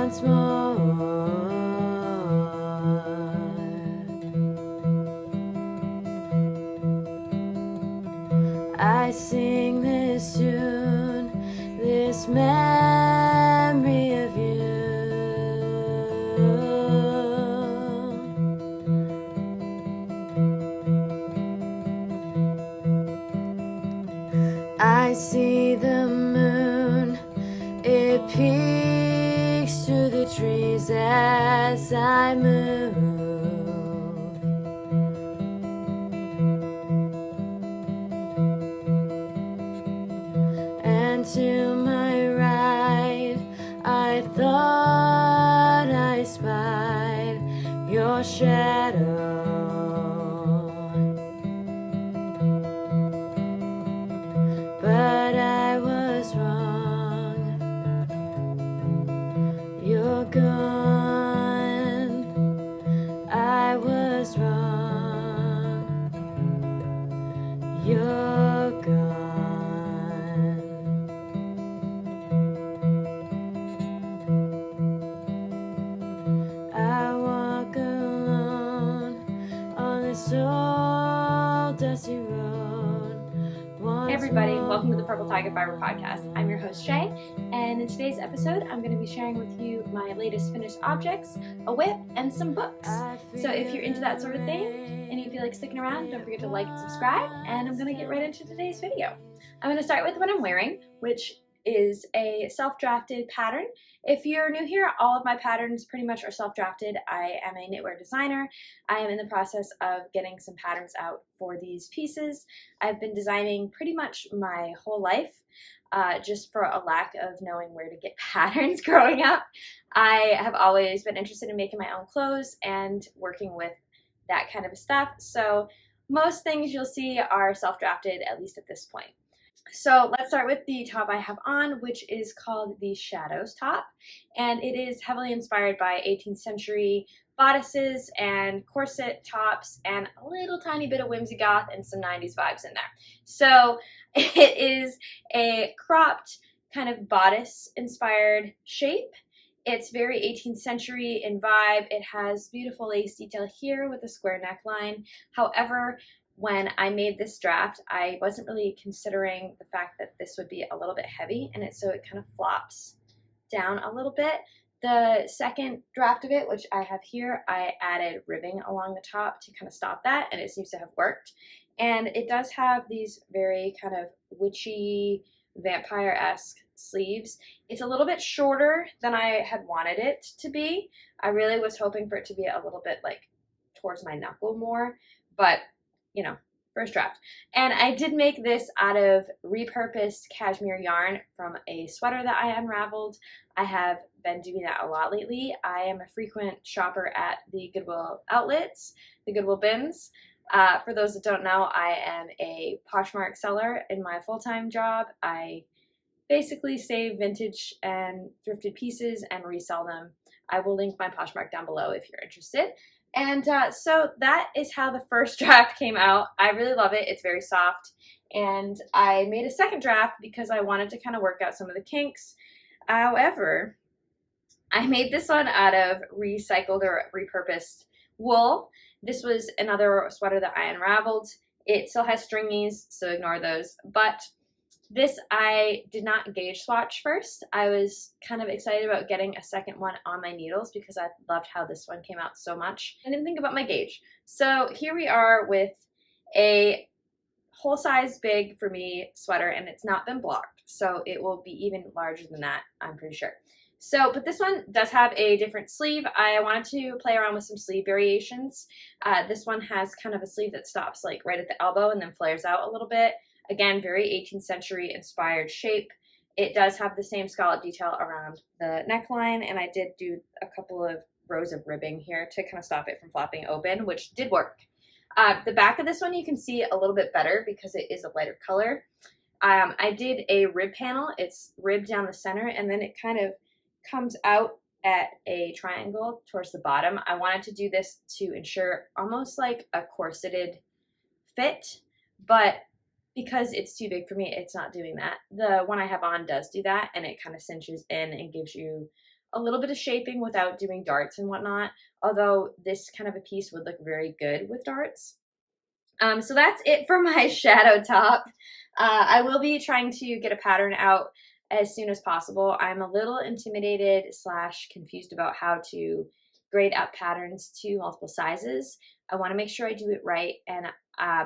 once more. I sing this tune, this memory of you. I see the moon, it peeks through the trees as I move. And to my right, I thought I spied your shadow. But I was wrong. You're gone. I was wrong. You're gone. I walk alone on this old dusty road. Hey everybody, welcome to the Purple Tiger Fiber Podcast. I'm your host Shay, and in today's episode I'm going to be sharing with you my latest finished objects, a whip, and some books. So if you're into that sort of thing and you feel like sticking around, don't forget to like and subscribe, and I'm going to get right into today's video. I'm going to start with what I'm wearing, which is a self-drafted pattern. If you're new here, all of my patterns pretty much are self-drafted. I am a knitwear designer. I am in the process of getting some patterns out for these pieces. I've been designing pretty much my whole life, just for a lack of knowing where to get patterns growing up. I have always been interested in making my own clothes and working with that kind of stuff. So most things you'll see are self-drafted, at least at this point. So let's start with the top I have on, which is called the Shadows top, and it is heavily inspired by 18th century bodices and corset tops and a little tiny bit of whimsigoth and some 90s vibes in there. So it is a cropped kind of bodice inspired shape. It's very 18th century in vibe. It has beautiful lace detail here with a square neckline. However, when I made this draft, I wasn't really considering the fact that this would be a little bit heavy, and so it kind of flops down a little bit. The second draft of it, which I have here, I added ribbing along the top to kind of stop that, and it seems to have worked. And it does have these very kind of witchy, vampire-esque sleeves. It's a little bit shorter than I had wanted it to be. I really was hoping for it to be a little bit like towards my knuckle more, but you know, first draft. And I did make this out of repurposed cashmere yarn from a sweater that I unraveled. I have been doing that a lot lately. I am a frequent shopper at the Goodwill outlets, the Goodwill bins. For those that don't know, I am a Poshmark seller in my full-time job. I basically save vintage and thrifted pieces and resell them. I will link my Poshmark down below if you're interested. And so that is how the first draft came out. I really love it. It's very soft. And I made a second draft because I wanted to kind of work out some of the kinks. However, I made this one out of recycled or repurposed wool. This was another sweater that I unraveled. It still has stringies, so ignore those. But this I did not gauge swatch first. I was kind of excited about getting a second one on my needles because I loved how this one came out so much. I didn't think about my gauge. So here we are with a whole size big for me sweater, and it's not been blocked. So it will be even larger than that, I'm pretty sure. So, but this one does have a different sleeve. I wanted to play around with some sleeve variations. This one has kind of a sleeve that stops like right at the elbow and then flares out a little bit. Again, very 18th century inspired shape. It does have the same scallop detail around the neckline, and I did do a couple of rows of ribbing here to kind of stop it from flopping open, which did work. The back of this one you can see a little bit better because it is a lighter color. I did a rib panel. It's ribbed down the center, and then it kind of comes out at a triangle towards the bottom. I wanted to do this to ensure almost like a corseted fit, but because it's too big for me, it's not doing that. The one I have on does do that, and it kind of cinches in and gives you a little bit of shaping without doing darts and whatnot, although this kind of a piece would look very good with darts. So that's it for my shadow top. I will be trying to get a pattern out as soon as possible. I'm a little intimidated / confused about how to grade up patterns to multiple sizes. I want to make sure I do it right, and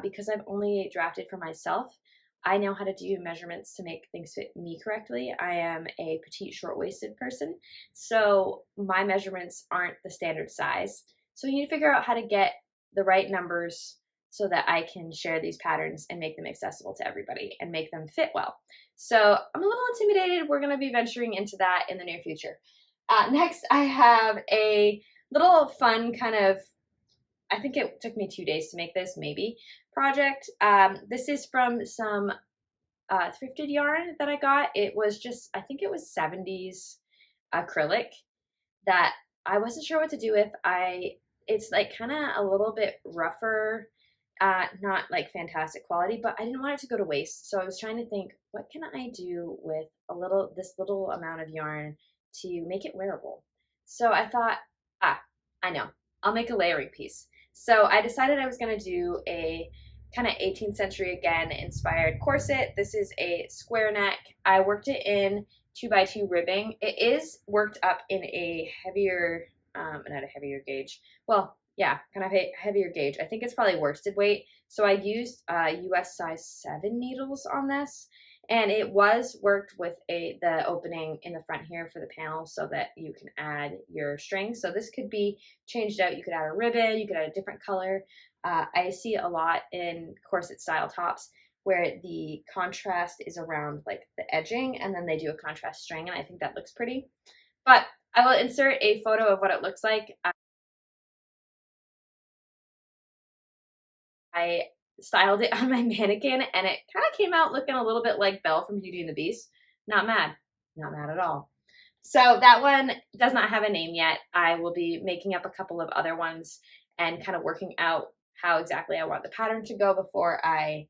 because I've only drafted for myself, I know how to do measurements to make things fit me correctly. I am a petite, short-waisted person, so my measurements aren't the standard size. So you need to figure out how to get the right numbers so that I can share these patterns and make them accessible to everybody and make them fit well. So I'm a little intimidated. We're going to be venturing into that in the near future. Next, I have a little fun kind of, I think it took me 2 days to make this, maybe, project. This is from some thrifted yarn that I got. It was just, I think it was 70s acrylic that I wasn't sure what to do with. It's like kind of a little bit rougher, not like fantastic quality, but I didn't want it to go to waste. So I was trying to think, what can I do with this little amount of yarn to make it wearable? So I thought, I know, I'll make a layering piece. So I decided I was going to do a kind of 18th century again inspired corset. This is a square neck. I worked it in 2x2 ribbing. It is worked up in a heavier, not a heavier gauge. Well, yeah, kind of a heavier gauge. I think it's probably worsted weight. So I used US size 7 needles on this. And it was worked with the opening in the front here for the panel so that you can add your strings. So this could be changed out. You could add a ribbon, you could add a different color. I see a lot in corset style tops where the contrast is around like the edging and then they do a contrast string, and I think that looks pretty. But I will insert a photo of what it looks like. I styled it on my mannequin and it kind of came out looking a little bit like Belle from Beauty and the Beast. Not mad at all. So that one does not have a name yet. I will be making up a couple of other ones and kind of working out how exactly I want the pattern to go before I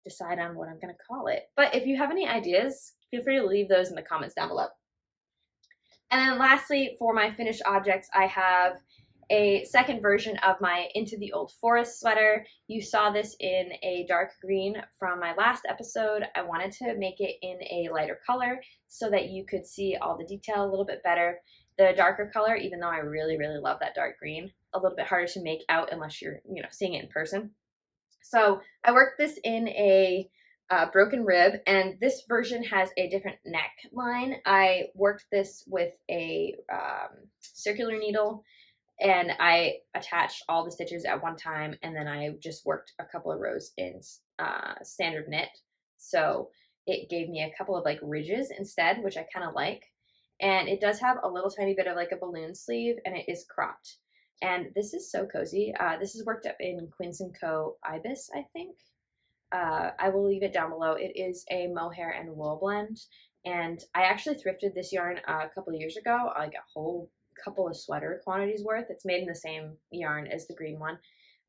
decide on what I'm going to call it. But if you have any ideas, feel free to leave those in the comments down below. And then lastly, for my finished objects, I have a second version of my Into the Old Forest sweater. You saw this in a dark green from my last episode. I wanted to make it in a lighter color so that you could see all the detail a little bit better. The darker color, even though I really, really love that dark green, a little bit harder to make out unless you're, seeing it in person. So I worked this in a broken rib, and this version has a different neckline. I worked this with a circular needle, and I attached all the stitches at one time, and then I just worked a couple of rows in standard knit. So it gave me a couple of like ridges instead, which I kind of like. And it does have a little tiny bit of like a balloon sleeve, and it is cropped. And this is so cozy. This is worked up in Quince & Co. Ibis, I think. I will leave it down below. It is a mohair and wool blend. And I actually thrifted this yarn a couple of years ago, like a whole couple of sweater quantities worth. It's made in the same yarn as the green one.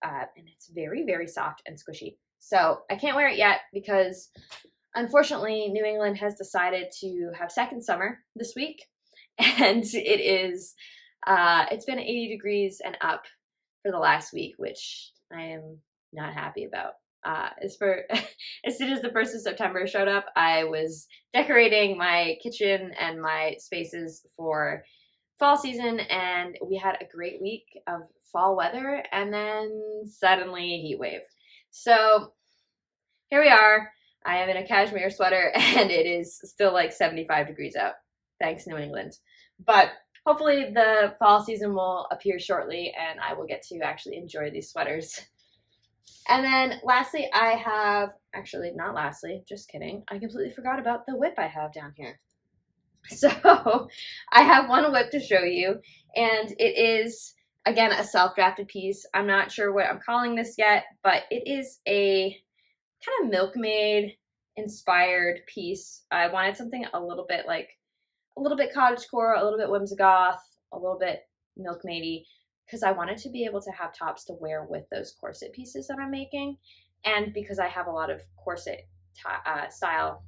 And it's very, very soft and squishy. So I can't wear it yet because unfortunately New England has decided to have second summer this week. And it is, it's been 80 degrees and up for the last week, which I am not happy about. As soon as the 1st of September showed up, I was decorating my kitchen and my spaces for fall season, and we had a great week of fall weather, and then suddenly a heat wave. So here we are. I am in a cashmere sweater, and it is still like 75 degrees out. Thanks, New England. But hopefully the fall season will appear shortly, and I will get to actually enjoy these sweaters. And then lastly, I have, actually not lastly, just kidding. I completely forgot about the whip I have down here. So I have one whip to show you, and it is, again, a self-drafted piece. I'm not sure what I'm calling this yet, but it is a kind of milkmaid inspired piece. I wanted something a little bit cottagecore, a little bit whimsigoth, a little bit milkmaidy, because I wanted to be able to have tops to wear with those corset pieces that I'm making, and because I have a lot of corset style,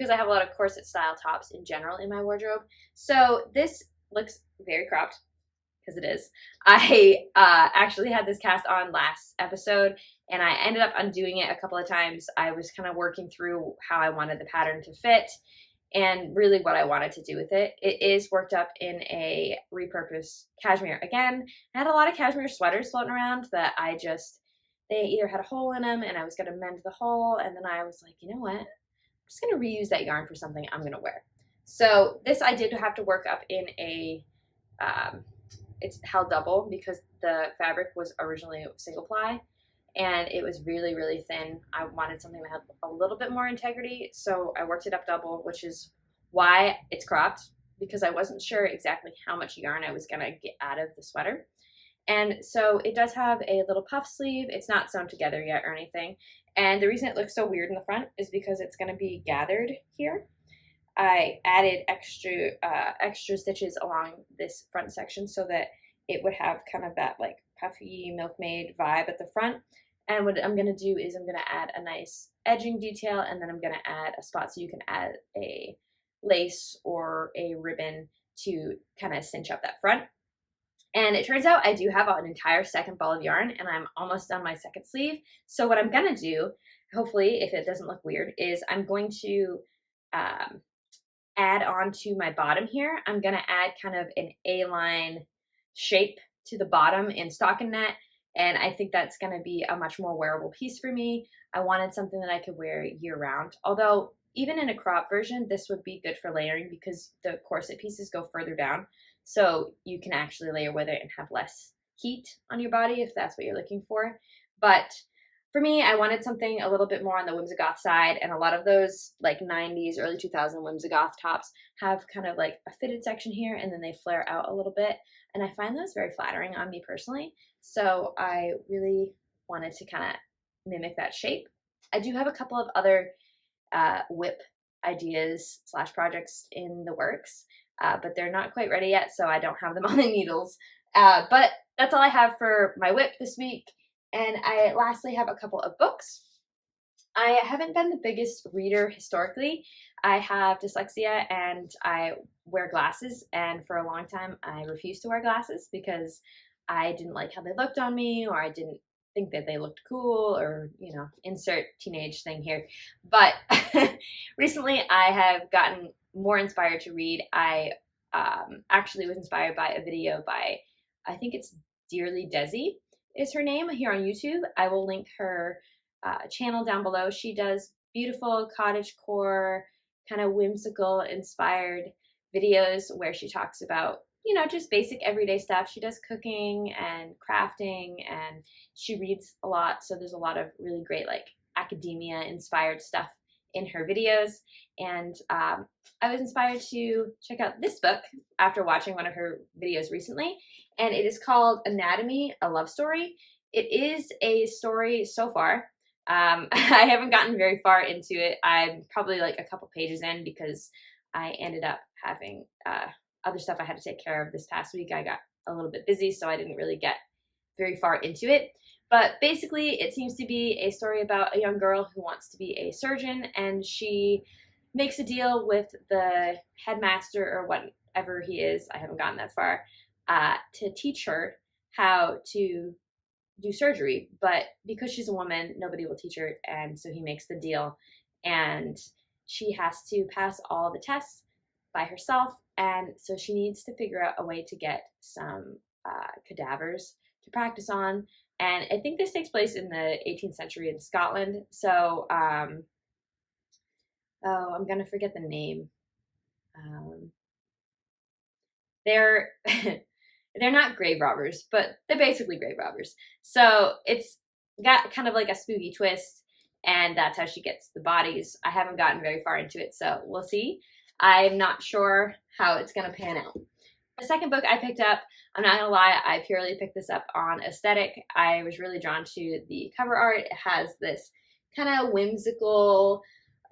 because I have a lot of corset style tops in general in my wardrobe. So this looks very cropped, because it is. I actually had this cast on last episode, and I ended up undoing it a couple of times. I was kind of working through how I wanted the pattern to fit and really what I wanted to do with it. It is worked up in a repurposed cashmere. Again, I had a lot of cashmere sweaters floating around that they either had a hole in them and I was going to mend the hole, and then I was like, you know what? I'm just going to reuse that yarn for something I'm going to wear. So this I did have to work up in a, it's held double because the fabric was originally single ply and it was really, really thin. I wanted something that had a little bit more integrity, so I worked it up double, which is why it's cropped, because I wasn't sure exactly how much yarn I was gonna get out of the sweater. And so it does have a little puff sleeve. It's not sewn together yet or anything. And the reason it looks so weird in the front is because it's gonna be gathered here. I added extra stitches along this front section so that it would have kind of that like puffy milkmaid vibe at the front. And what I'm going to do is I'm going to add a nice edging detail, and then I'm going to add a spot so you can add a lace or a ribbon to kind of cinch up that front. And it turns out I do have an entire second ball of yarn, and I'm almost done my second sleeve. So what I'm going to do, hopefully if it doesn't look weird, is I'm going to add on to my bottom here. I'm going to add kind of an A-line shape to the bottom in stockinette, and I think that's going to be a much more wearable piece for me. I wanted something that I could wear year round, although even in a crop version this would be good for layering because the corset pieces go further down, so you can actually layer with it and have less heat on your body if that's what you're looking for. But for me, I wanted something a little bit more on the whimsigoth side, and a lot of those like 90s, early 2000s whimsigoth tops have kind of like a fitted section here and then they flare out a little bit, and I find those very flattering on me personally. So I really wanted to kind of mimic that shape. I do have a couple of other whip ideas / projects in the works, but they're not quite ready yet, so I don't have them on the needles. But that's all I have for my whip this week. And I lastly have a couple of books. I haven't been the biggest reader historically. I have dyslexia and I wear glasses, and for a long time I refused to wear glasses because I didn't like how they looked on me, or I didn't think that they looked cool, or, you know, insert teenage thing here. But recently I have gotten more inspired to read. I actually was inspired by a video by, I think it's Dearly Desi is her name, here on YouTube. I will link her channel down below. She does beautiful cottagecore, kind of whimsical inspired videos where she talks about, you know, just basic everyday stuff. She does cooking and crafting, and she reads a lot, so there's a lot of really great like academia inspired stuff in her videos. And I was inspired to check out this book after watching one of her videos recently, and it is called Anatomy, a Love Story. It is a story so far. I haven't gotten very far into it. I'm probably like a couple pages in because I ended up having other stuff I had to take care of this past week. I got a little bit busy, so I didn't really get very far into it. But basically, it seems to be a story about a young girl who wants to be a surgeon, and she makes a deal with the headmaster or whatever he is, I haven't gotten that far, to teach her how to do surgery. But because she's a woman, nobody will teach her, and so he makes the deal. And she has to pass all the tests by herself, and so she needs to figure out a way to get some cadavers to practice on. And I think this takes place in the 18th century in Scotland. So, I'm going to forget the name. They're they're not grave robbers, but they're basically grave robbers. So it's got kind of like a spooky twist, and that's how she gets the bodies. I haven't gotten very far into it, so we'll see. I'm not sure how it's going to pan out. The second book I picked up, I'm not gonna lie, I purely picked this up on aesthetic. I was really drawn to the cover art. It has this kind of whimsical,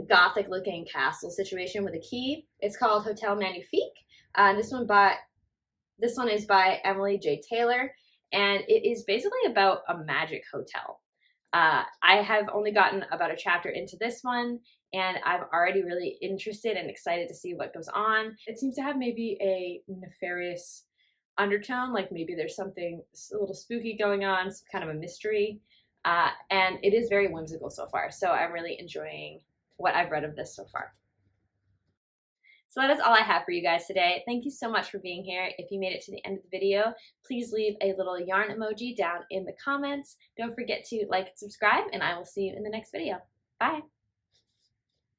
gothic looking castle situation with a key. It's called Hotel Magnifique. This one is by Emily J. Taylor, and it is basically about a magic hotel. I have only gotten about a chapter into this one, and I'm already really interested and excited to see what goes on. It seems to have maybe a nefarious undertone, like maybe there's something a little spooky going on, some kind of a mystery, and it is very whimsical so far, so I'm really enjoying what I've read of this so far. So that is all I have for you guys today. Thank you so much for being here. If you made it to the end of the video, please leave a little yarn emoji down in the comments. Don't forget to like and subscribe, and I will see you in the next video. Bye.